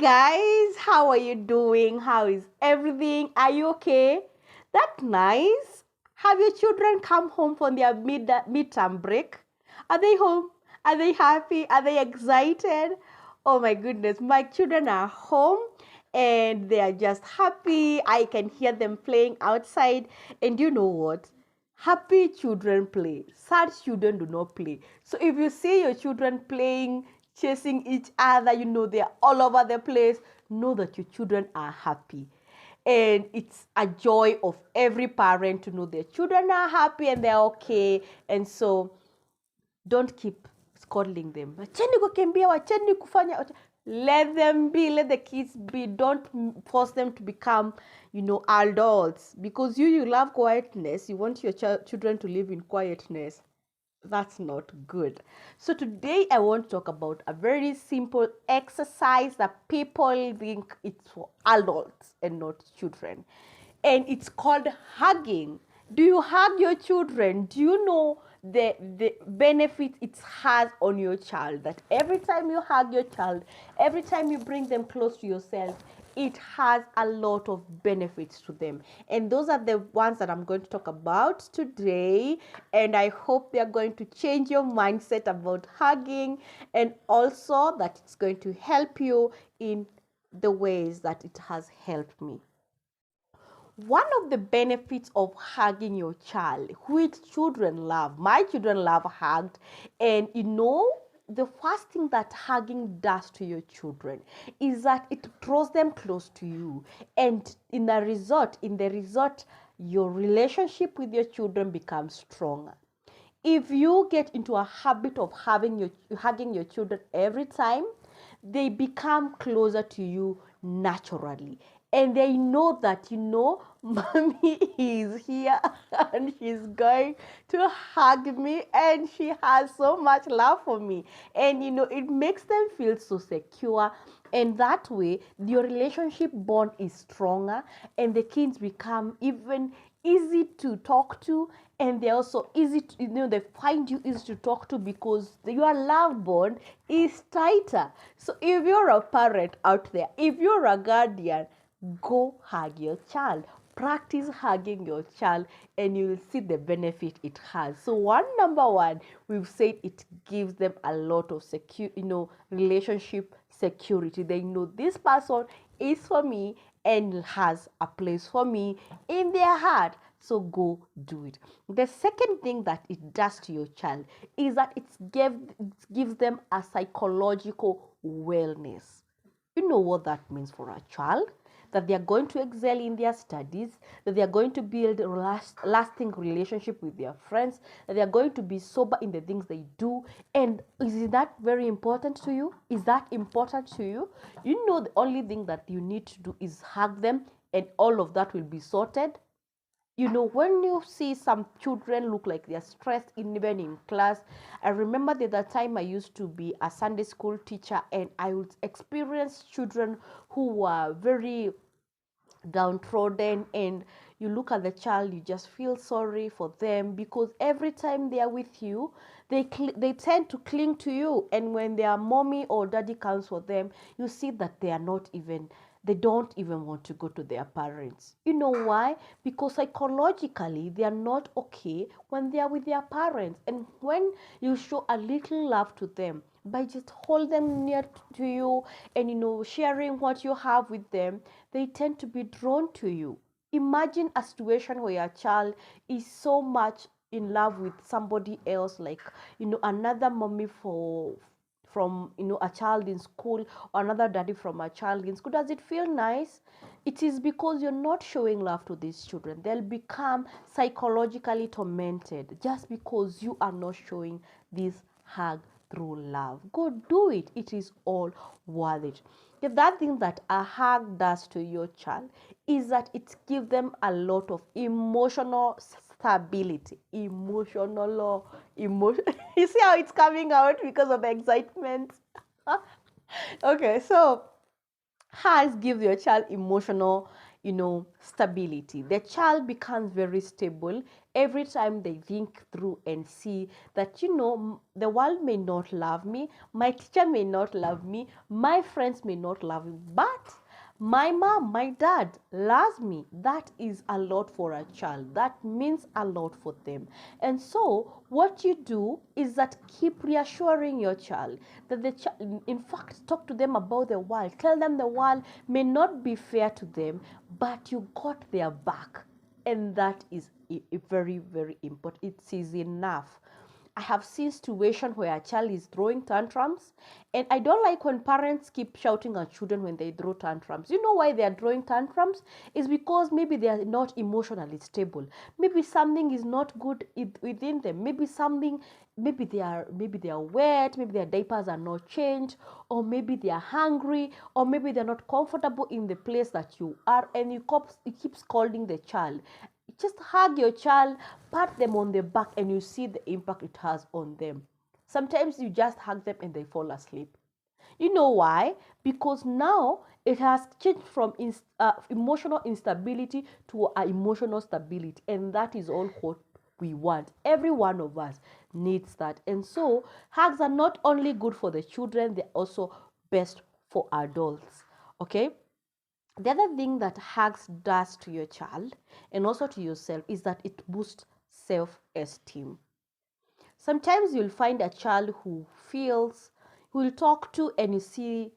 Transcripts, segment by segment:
guys, how are you doing? How is everything? Are you okay? That's nice. Have your children come home from their midterm break? Are they home? Are they happy? Are they excited? Oh my goodness, my children are home and they are just happy. I can hear them playing outside. And you know what? Happy children play. Sad children do not play. So if you see your children playing, chasing each other, they're all over the place, know that your children are happy. And it's a joy of every parent to know their children are happy and they're okay. And so don't keep scolding them. Wacheni kukimbia, wacheni kufanya. Let them be, let the kids be. Don't force them to become, adults. Because you love quietness. You want your children to live in quietness. That's not good. So today I want to talk about a very simple exercise that people think it's for adults and not children. And it's called hugging. Do you hug your children? Do you know the benefit it has on your child? That every time you hug your child, every time you bring them close to yourself, it has a lot of benefits to them. And those are the ones that I'm going to talk about today. And I hope they are going to change your mindset about hugging, and also that it's going to help you in the ways that it has helped me. One of the benefits of hugging your child, which children love, my children love hugged, and the first thing that hugging does to your children is that it draws them close to you, and in the result, your relationship with your children becomes stronger. If you get into a habit of hugging your children every time, they become closer to you naturally. And they know that, mommy is here and she's going to hug me and she has so much love for me. And, it makes them feel so secure. And that way, your relationship bond is stronger and the kids become even easy to talk to, and they're also easy to, they find you easy to talk to because your love bond is tighter. So if you're a parent out there, if you're a guardian, go hug your child. Practice hugging your child and you will see the benefit it has. So number one, we've said it gives them a lot of relationship security. They know this person is for me and has a place for me in their heart. So go do it. The second thing that it does to your child is that it gives them a psychological wellness. You know what that means for a child? That they are going to excel in their studies, that they are going to build a lasting relationship with their friends, that they are going to be sober in the things they do. And is that very important to you? Is that important to you? The only thing that you need to do is hug them and all of that will be sorted. When you see some children look like they're stressed, even in class. I remember the time I used to be a Sunday school teacher, and I would experience children who were very downtrodden, and you look at the child, you just feel sorry for them because every time they are with you, they tend to cling to you, and when their mommy or daddy comes for them, you see that they don't even want to go to their parents. You know why? Because psychologically they are not okay when they are with their parents. And when you show a little love to them by just hold them near to you and sharing what you have with them, they tend to be drawn to you. Imagine a situation where your child is so much in love with somebody else, like another mommy from a child in school, or another daddy from a child in school. Does it feel nice? It is because you're not showing love to these children. They'll become psychologically tormented just because you are not showing this hug through love. Go do it. It is all worth it. That thing that a hug does to your child is that it gives them a lot of emotional stability. Emotion. You see how it's coming out because of the excitement? Okay, so hugs give your child emotional, stability. The child becomes very stable every time they think through and see that, the world may not love me, my teacher may not love me, my friends may not love me, but my mom, my dad loves me. That is a lot for a child. That means a lot for them. And so what you do is that keep reassuring your child that the child, in fact, talk to them about the world. Tell them the world may not be fair to them, but you got their back. And that is very, very important. It is enough. I have seen situations where a child is throwing tantrums, and I don't like when parents keep shouting at children when they throw tantrums. You know why they are throwing tantrums? It's because maybe they are not emotionally stable. Maybe something is not good within them. Maybe they are wet, maybe their diapers are not changed, or maybe they are hungry, or maybe they're not comfortable in the place that you are, and you keep scolding the child. Just hug your child, pat them on the back, and you see the impact it has on them. Sometimes you just hug them and they fall asleep. You know why? Because now it has changed from emotional instability to emotional stability, and that is all what we want. Every one of us needs that. And so hugs are not only good for the children, they're also best for adults. Okay? The other thing that hugs does to your child and also to yourself is that it boosts self-esteem. Sometimes you'll find a child who will talk to, and you see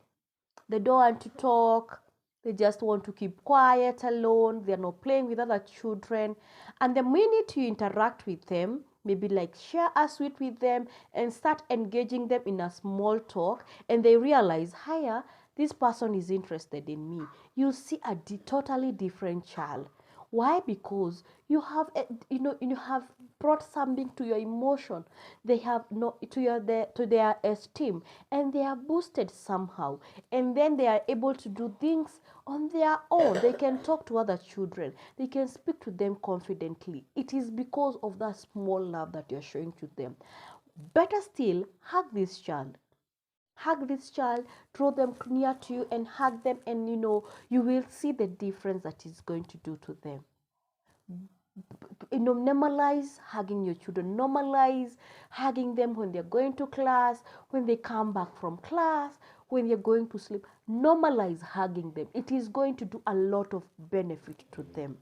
they don't want to talk, they just want to keep quiet alone, they're not playing with other children. And the minute you interact with them, maybe like share a sweet with them and start engaging them in a small talk, and they realize, hiya, this person is interested in me, you see a totally different child. Why? Because you have brought something to your emotion. They have no to their esteem, and they are boosted somehow, and then they are able to do things on their own. They can talk to other children, they can speak to them confidently. It is because of that small love that you're showing to them. Better still, hug this child. Hug this child, draw them near to you and hug them, and you will see the difference that it's going to do to them. Normalize hugging your children. Normalize hugging them when they're going to class, when they come back from class, when they're going to sleep. Normalize hugging them. It is going to do a lot of benefit to them.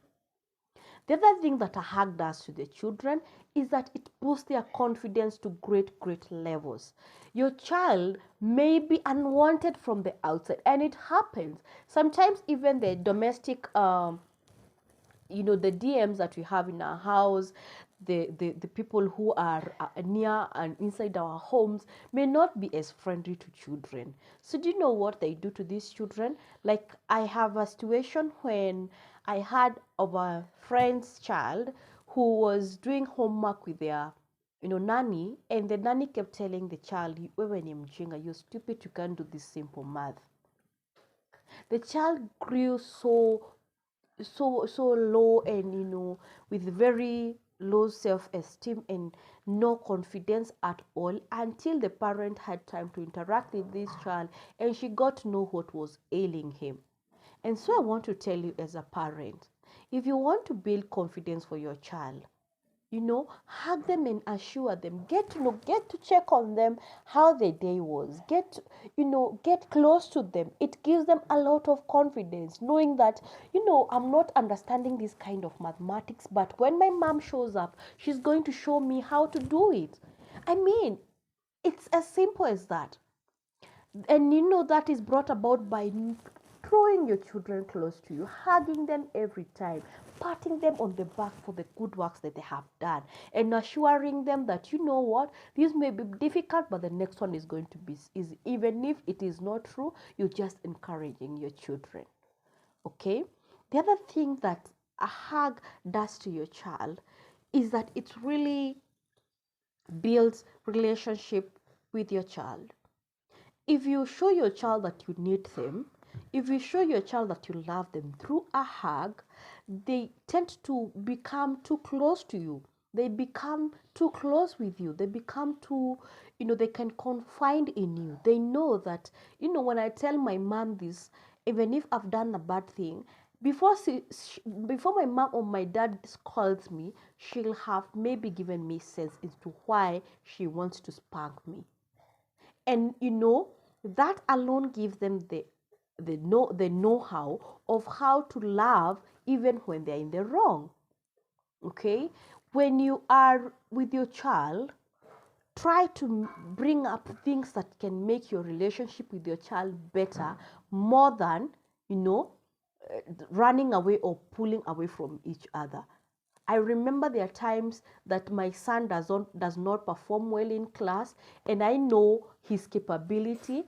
The other thing that a hug does to the children is that it boosts their confidence to great, great levels. Your child may be unwanted from the outside, and it happens. Sometimes even the domestic the DMs that we have in our house, the people who are near and inside our homes may not be as friendly to children. So do you know what they do to these children? Like, I have a situation when I had of a friend's child who was doing homework with their nanny, and the nanny kept telling the child, wewe ni mjinga, you're stupid, you can't do this simple math. The child grew so low, and with very low self-esteem and no confidence at all, until the parent had time to interact with this child, and she got to know what was ailing him. And so I want to tell you, as a parent, if you want to build confidence for your child, hug them and assure them, get to check on them, how their day was, get close to them. It gives them a lot of confidence, knowing that, I'm not understanding this kind of mathematics, but when my mom shows up, she's going to show me how to do it. I mean, it's as simple as that. And that is brought about by drawing your children close to you, hugging them every time, patting them on the back for the good works that they have done, and assuring them that, what, this may be difficult, but the next one is going to be easy. Even if it is not true, you're just encouraging your children. Okay? The other thing that a hug does to your child is that it really builds relationship with your child. If you show your child that you need them, if you show your child that you love them through a hug, they tend to become too close to you. They become too close with you. They become too, they can confide in you. They know that, when I tell my mom this, even if I've done a bad thing, before before my mom or my dad scolds me, she'll have maybe given me sense into why she wants to spank me. And that alone gives them the know-how of how to love even when they're in the wrong. Okay, when you are with your child, try to bring up things that can make your relationship with your child better, more than you know running away or pulling away from each other. I remember there are times that my son does not perform well in class, and I know his capability.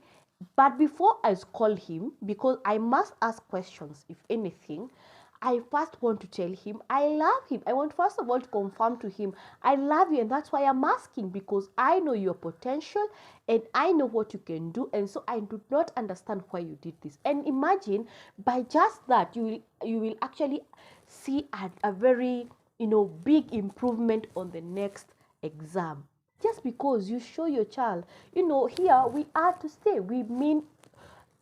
But before I call him, because I must ask questions, if anything, I first want to tell him I love him. I want first of all to confirm to him I love you, and that's why I'm asking, because I know your potential and I know what you can do, and so I do not understand why you did this. And imagine, by just that, you will actually see a very big improvement on the next exam, just because you show your child, here we are to stay. We mean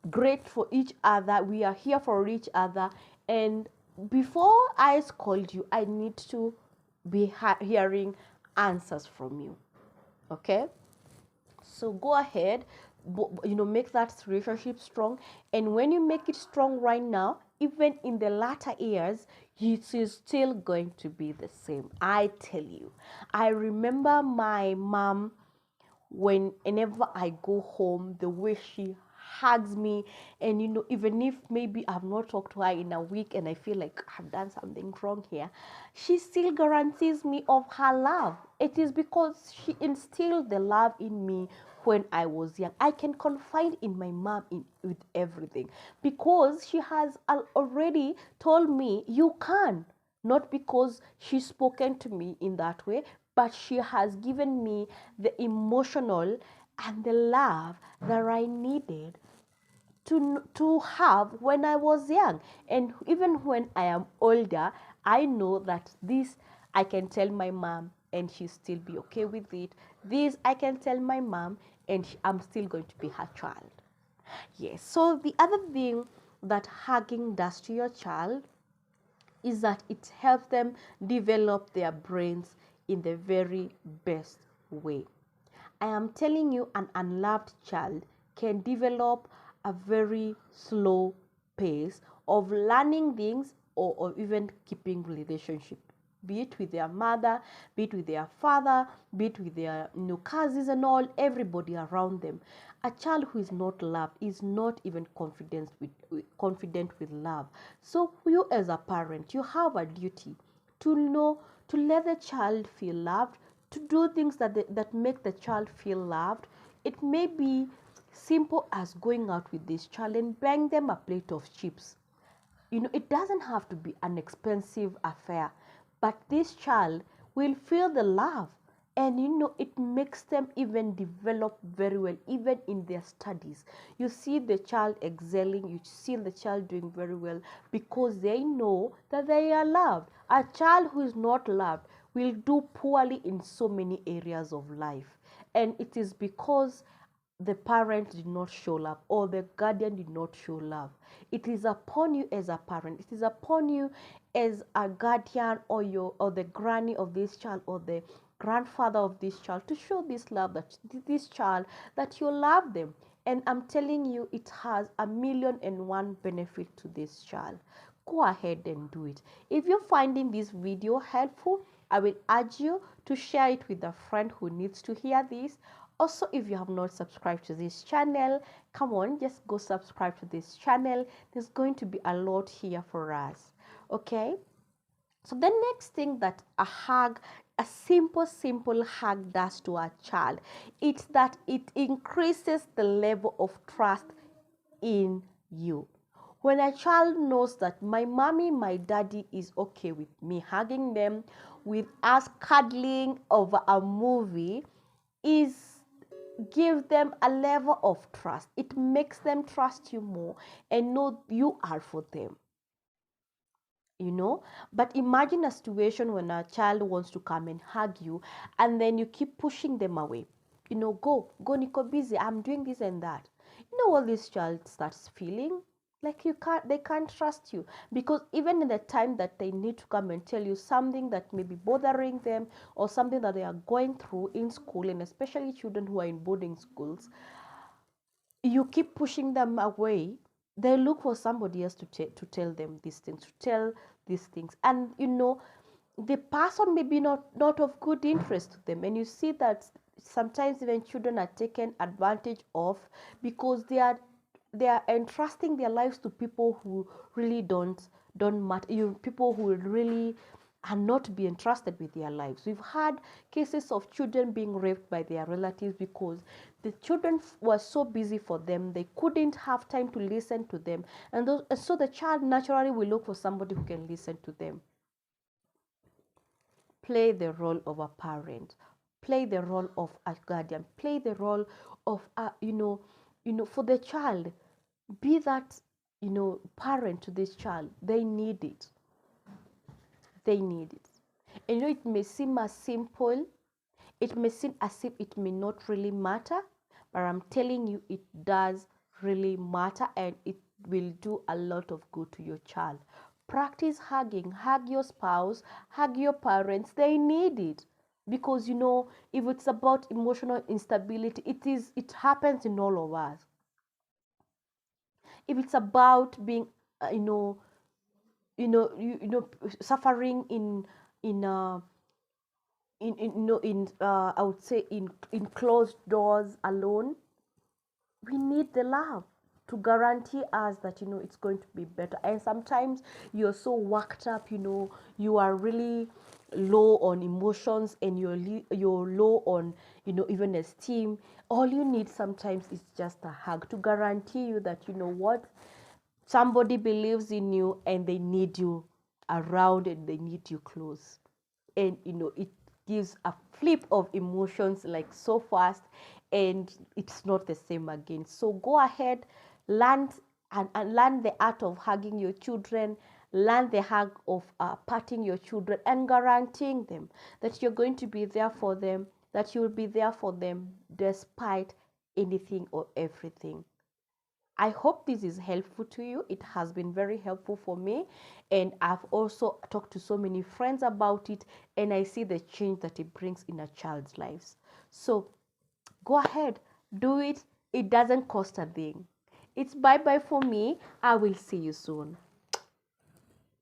great for each other. We are here for each other. And before I scold you, I need to be hearing answers from you. Okay? So go ahead, make that relationship strong. And when you make it strong right now, even in the latter years, it is still going to be the same. I tell you. I remember my mom, whenever I go home, the way she hugs me, and even if maybe I've not talked to her in a week and I feel like I've done something wrong here, she still guarantees me of her love. It is because she instilled the love in me when I was young. I can confide in my mom with everything, because she has already told me you can. Not because she's spoken to me in that way, but she has given me the emotional and the love that I needed to have when I was young. And even when I am older, I know that this I can tell my mom and she'll still be okay with it. This I can tell my mom and I'm still going to be her child. Yes. So the other thing that hugging does to your child is that it helps them develop their brains in the very best way. I am telling you, an unloved child can develop a very slow pace of learning things, or even keeping relationship, be it with their mother, be it with their father, be it with their cousins and all, everybody around them. A child who is not loved is not even confident with love. So you, as a parent, you have a duty to know, to let the child feel loved, to do things that make the child feel loved. It may be simple as going out with this child and buying them a plate of chips. It doesn't have to be an expensive affair, but this child will feel the love. And it makes them even develop very well, even in their studies. You see the child excelling, you see the child doing very well, because they know that they are loved. A child who is not loved will do poorly in so many areas of life. And it is because the parent did not show love, or the guardian did not show love. It is upon you as a parent, it is upon you as a guardian, or the granny of this child, or the grandfather of this child, to show this love, that this child, that you love them. And I'm telling you, it has 1,000,001 benefit to this child. Go ahead and do it. If you're finding this video helpful, I will urge you to share it with a friend who needs to hear this. Also, if you have not subscribed to this channel, come on, just go subscribe to this channel. There's going to be a lot here for us. Okay? So the next thing that a simple hug does to a child, it's that it increases the level of trust in you. When a child knows that my mommy, my daddy is okay with me hugging them, with us cuddling over a movie, is give them a level of trust. It makes them trust you more and know you are for them. But imagine a situation when a child wants to come and hug you, and then you keep pushing them away. Go Nico, busy, I'm doing this and that. What this child starts feeling? Like they can't trust you, because even in the time that they need to come and tell you something that may be bothering them, or something that they are going through in school, and especially children who are in boarding schools, you keep pushing them away. They look for somebody else to tell them these things, to tell these things. And the person may be not of good interest to them, and you see that sometimes even children are taken advantage of, because they are entrusting their lives to people who really don't matter. People who really are not to be entrusted with their lives. We've had cases of children being raped by their relatives because the children were so busy for them, they couldn't have time to listen to them, and so the child naturally will look for somebody who can listen to them. Play the role of a parent, play the role of a guardian, play the role of a, for the child. Be that, parent to this child. They need it. They need it. And it may seem as simple, it may seem as if it may not really matter, but I'm telling you, it does really matter, and it will do a lot of good to your child. Practice hugging. Hug your spouse, hug your parents. They need it. Because if it's about emotional instability, it happens in all of us. If it's about being, suffering in uh, I would say in closed doors alone, we need the love to guarantee us that it's going to be better. And sometimes you're so worked up, you are really low on emotions, and you're low on even esteem. All you need sometimes is just a hug to guarantee you that what, somebody believes in you, and they need you around, and they need you close. And it gives a flip of emotions like so fast, and it's not the same again. So go ahead, learn, and learn the art of hugging your children, learn the hug of patting your children, and guaranteeing them that you're going to be there for them, that you will be there for them despite anything or everything. I hope this is helpful to you. It has been very helpful for me, and I've also talked to so many friends about it, and I see the change that it brings in a child's lives. So go ahead, do it. It doesn't cost a thing. It's bye bye for me. I will see you soon.